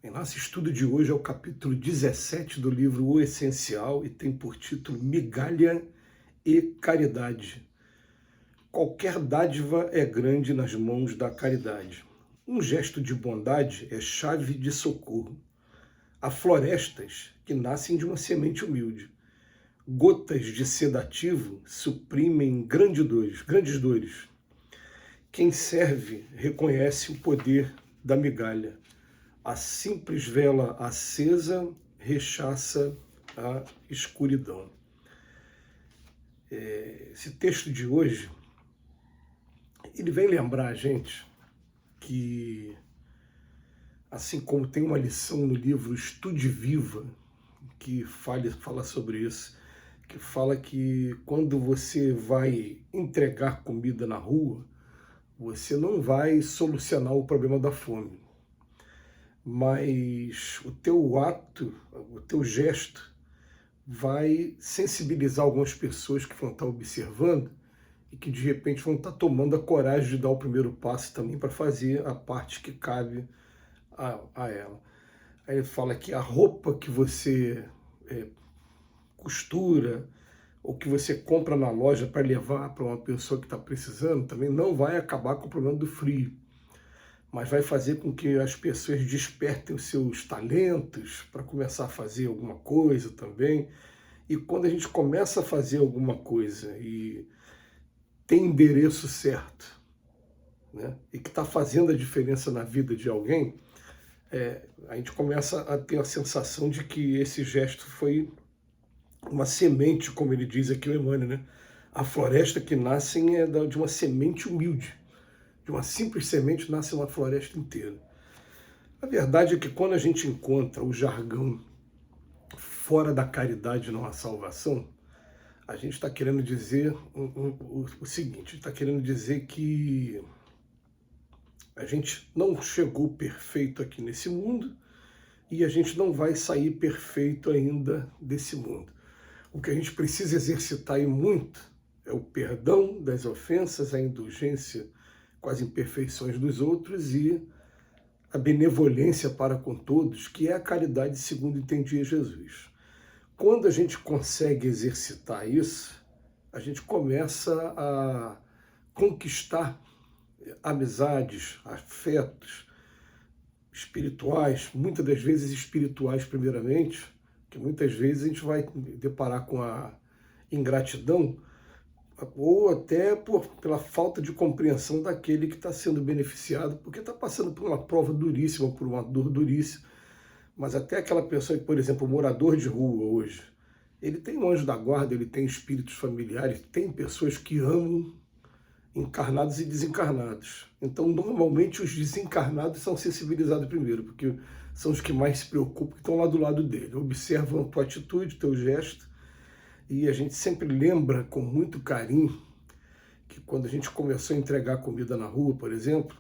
Em nosso estudo de hoje é o capítulo 17 do livro O Essencial e tem por título Migalha e Caridade. Qualquer dádiva é grande nas mãos da caridade. Um gesto de bondade é chave de socorro. Há florestas que nascem de uma semente humilde. Gotas de sedativo suprimem grandes dores. Quem serve reconhece o poder da migalha. A simples vela acesa rechaça a escuridão. Esse texto de hoje, ele vem lembrar a gente que, assim como tem uma lição no livro Estude Viva, que fala sobre isso, que fala que quando você vai entregar comida na rua, você não vai solucionar o problema da fome, mas o teu ato, o teu gesto, vai sensibilizar algumas pessoas que vão estar observando e que de repente vão estar tomando a coragem de dar o primeiro passo também para fazer a parte que cabe a ela. Aí ele fala que a roupa que você costura ou que você compra na loja para levar para uma pessoa que está precisando também não vai acabar com o problema do frio, mas vai fazer com que as pessoas despertem os seus talentos para começar a fazer alguma coisa também. E quando a gente começa a fazer alguma coisa e tem endereço certo, né, e que está fazendo a diferença na vida de alguém, a gente começa a ter a sensação de que esse gesto foi uma semente, como ele diz aqui o Emmanuel, né? A floresta que nasce de uma semente humilde. De uma simples semente nasce uma floresta inteira. A verdade é que quando a gente encontra o jargão fora da caridade não há salvação, a gente está querendo dizer o seguinte, está querendo dizer que a gente não chegou perfeito aqui nesse mundo e a gente não vai sair perfeito ainda desse mundo. O que a gente precisa exercitar e muito é o perdão das ofensas, a indulgência com as imperfeições dos outros e a benevolência para com todos, que é a caridade segundo entendia Jesus. Quando a gente consegue exercitar isso, a gente começa a conquistar amizades, afetos espirituais, muitas das vezes espirituais primeiramente, que muitas vezes a gente vai deparar com a ingratidão ou até pela falta de compreensão daquele que está sendo beneficiado, porque está passando por uma prova duríssima, por uma dor duríssima. Mas até aquela pessoa que, por exemplo, morador de rua hoje, ele tem um anjo da guarda, ele tem espíritos familiares, tem pessoas que amam encarnados e desencarnados. Então, normalmente, os desencarnados são sensibilizados primeiro, porque são os que mais se preocupam, que estão lá do lado dele. Observam a tua atitude, teu gesto, e a gente sempre lembra com muito carinho que quando a gente começou a entregar comida na rua, por exemplo,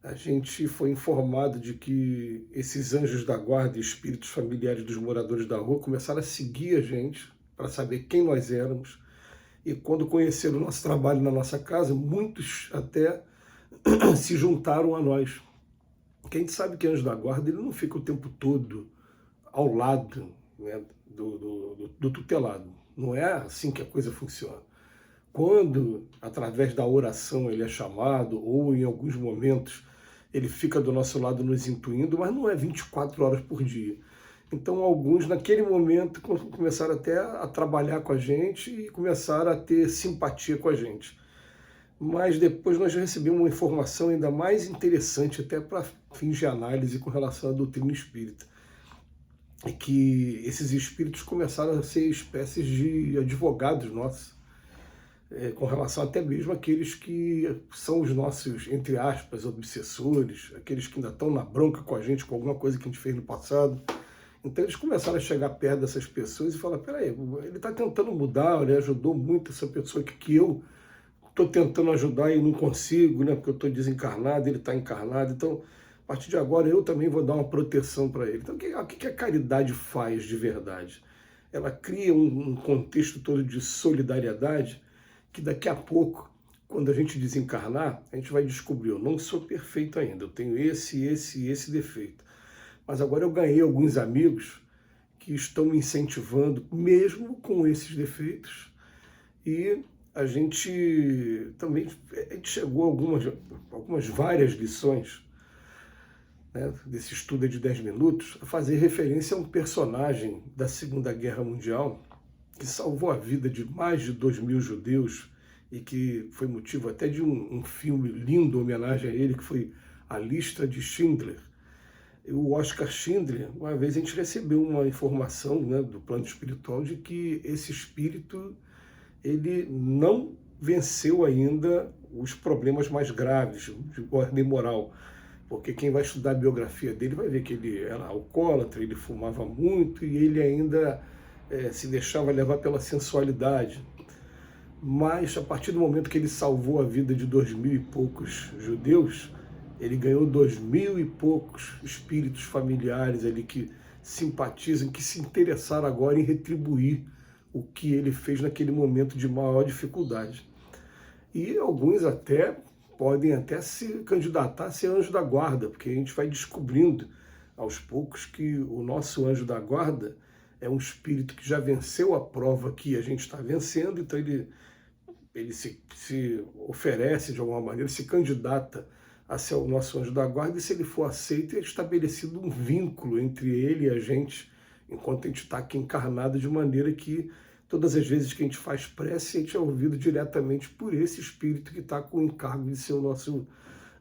a gente foi informado de que esses anjos da guarda e espíritos familiares dos moradores da rua começaram a seguir a gente para saber quem nós éramos. E quando conheceram o nosso trabalho na nossa casa, muitos até se juntaram a nós. Porque a gente sabe que anjo da guarda ele não fica o tempo todo ao lado, né, do tutelado. Não é assim que a coisa funciona. Quando, através da oração, ele é chamado, ou em alguns momentos ele fica do nosso lado nos intuindo, mas não é 24 horas por dia. Então, alguns, naquele momento, começaram até a trabalhar com a gente e começaram a ter simpatia com a gente. Mas depois nós recebemos uma informação ainda mais interessante, até para fins de análise com relação à doutrina espírita. É que esses espíritos começaram a ser espécies de advogados nossos, com relação até mesmo àqueles que são os nossos, entre aspas, obsessores, aqueles que ainda estão na bronca com a gente, com alguma coisa que a gente fez no passado. Então eles começaram a chegar perto dessas pessoas e falar, peraí, ele está tentando mudar, ele ajudou muito essa pessoa que eu estou tentando ajudar e não consigo, né, porque eu estou desencarnado, ele está encarnado, então a partir de agora eu também vou dar uma proteção para ele. Então o que a caridade faz de verdade? Ela cria um contexto todo de solidariedade que daqui a pouco, quando a gente desencarnar, a gente vai descobrir, eu não sou perfeito ainda, eu tenho esse defeito. Mas agora eu ganhei alguns amigos que estão me incentivando, mesmo com esses defeitos, e a gente também chegou a algumas várias lições, né, desse estudo de 10 minutos, a fazer referência a um personagem da Segunda Guerra Mundial que salvou a vida de mais de 2.000 judeus e que foi motivo até de um filme lindo, em homenagem a ele, que foi A Lista de Schindler. O Oscar Schindler, uma vez a gente recebeu uma informação, né, do plano espiritual de que esse espírito ele não venceu ainda os problemas mais graves de ordem moral, porque quem vai estudar a biografia dele vai ver que ele era alcoólatra, ele fumava muito e ele ainda se deixava levar pela sensualidade. Mas a partir do momento que ele salvou a vida de 2.000 e poucos judeus, ele ganhou 2.000 e poucos espíritos familiares ali que simpatizam, que se interessaram agora em retribuir o que ele fez naquele momento de maior dificuldade. E alguns até podem até se candidatar a ser anjo da guarda, porque a gente vai descobrindo aos poucos que o nosso anjo da guarda é um espírito que já venceu a prova que a gente está vencendo, então ele se oferece de alguma maneira, se candidata a ser o nosso anjo da guarda, e se ele for aceito, é estabelecido um vínculo entre ele e a gente, enquanto a gente está aqui encarnado, de maneira que todas as vezes que a gente faz prece, a gente é ouvido diretamente por esse espírito que está com o encargo de ser o nosso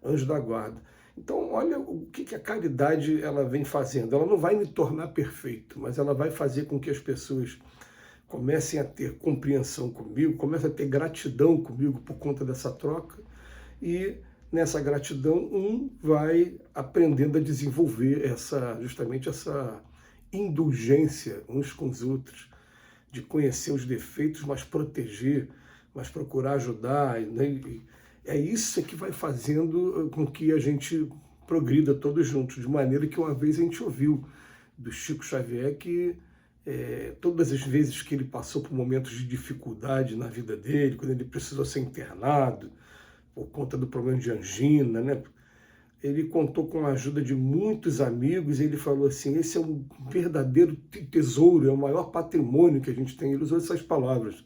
anjo da guarda. Então, olha o que a caridade ela vem fazendo. Ela não vai me tornar perfeito, mas ela vai fazer com que as pessoas comecem a ter compreensão comigo, comecem a ter gratidão comigo por conta dessa troca, e nessa gratidão um vai aprendendo a desenvolver justamente essa indulgência uns com os outros, de conhecer os defeitos, mas proteger, mas procurar ajudar, né? É isso que vai fazendo com que a gente progrida todos juntos, de maneira que uma vez a gente ouviu do Chico Xavier que todas as vezes que ele passou por momentos de dificuldade na vida dele, quando ele precisou ser internado por conta do problema de angina, né? Ele contou com a ajuda de muitos amigos e ele falou assim, esse é um verdadeiro tesouro, é o maior patrimônio que a gente tem. Ele usou essas palavras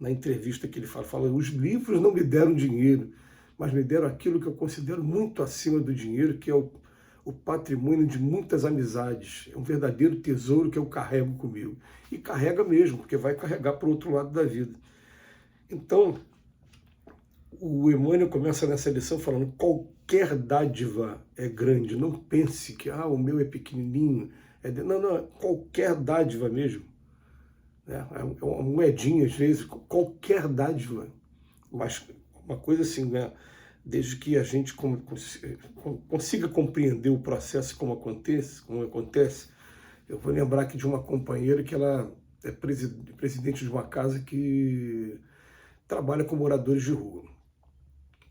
na entrevista que ele fala, os livros não me deram dinheiro, mas me deram aquilo que eu considero muito acima do dinheiro, que é o patrimônio de muitas amizades. É um verdadeiro tesouro que eu carrego comigo. E carrega mesmo, porque vai carregar para o outro lado da vida. Então, o Emmanuel começa nessa lição falando, qualquer dádiva é grande, não pense que o meu é pequenininho. Não, qualquer dádiva mesmo. É uma moedinha, às vezes, qualquer dádiva. Mas uma coisa assim, né? Desde que a gente consiga compreender o processo como acontece, eu vou lembrar aqui de uma companheira que ela é presidente de uma casa que trabalha com moradores de rua.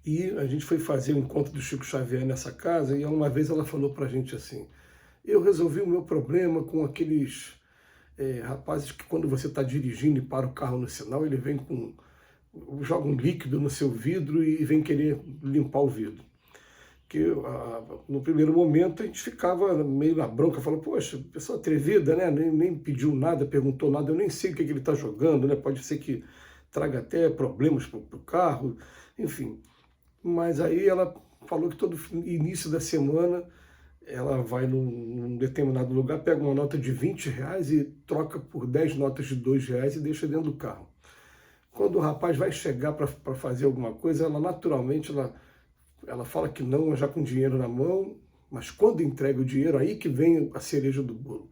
E a gente foi fazer o encontro do Chico Xavier nessa casa e uma vez ela falou para a gente assim, eu resolvi o meu problema com aqueles rapazes que quando você está dirigindo e para o carro no sinal, ele vem joga um líquido no seu vidro e vem querer limpar o vidro. Que no primeiro momento a gente ficava meio na bronca, falou, poxa, pessoa atrevida, né? Nem pediu nada, perguntou nada, eu nem sei o que ele está jogando, né? Pode ser que traga até problemas para o carro, enfim. Mas aí ela falou que todo início da semana ela vai num determinado lugar, pega uma nota de R$20 e troca por 10 notas de R$2 e deixa dentro do carro. Quando o rapaz vai chegar para fazer alguma coisa, ela naturalmente ela fala que não, já com dinheiro na mão, mas quando entrega o dinheiro, aí que vem a cereja do bolo.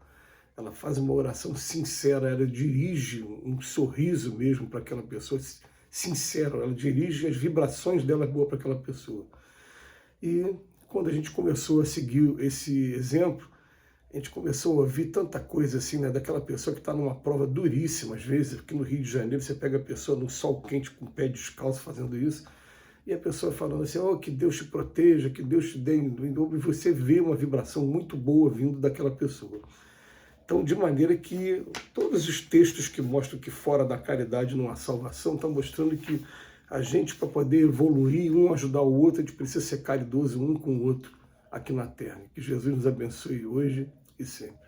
Ela faz uma oração sincera, ela dirige um sorriso mesmo para aquela pessoa, sincero, ela dirige as vibrações dela boa para aquela pessoa. E quando a gente começou a seguir esse exemplo, a gente começou a ouvir tanta coisa assim, né, daquela pessoa que está numa prova duríssima, às vezes, aqui no Rio de Janeiro, você pega a pessoa no sol quente com o pé descalço fazendo isso, e a pessoa falando assim, que Deus te proteja, que Deus te dê, e você vê uma vibração muito boa vindo daquela pessoa. Então, de maneira que todos os textos que mostram que fora da caridade não há salvação, estão mostrando que a gente, para poder evoluir, um ajudar o outro, a gente precisa ser caridoso um com o outro, aqui na terra. Que Jesus nos abençoe hoje e sempre.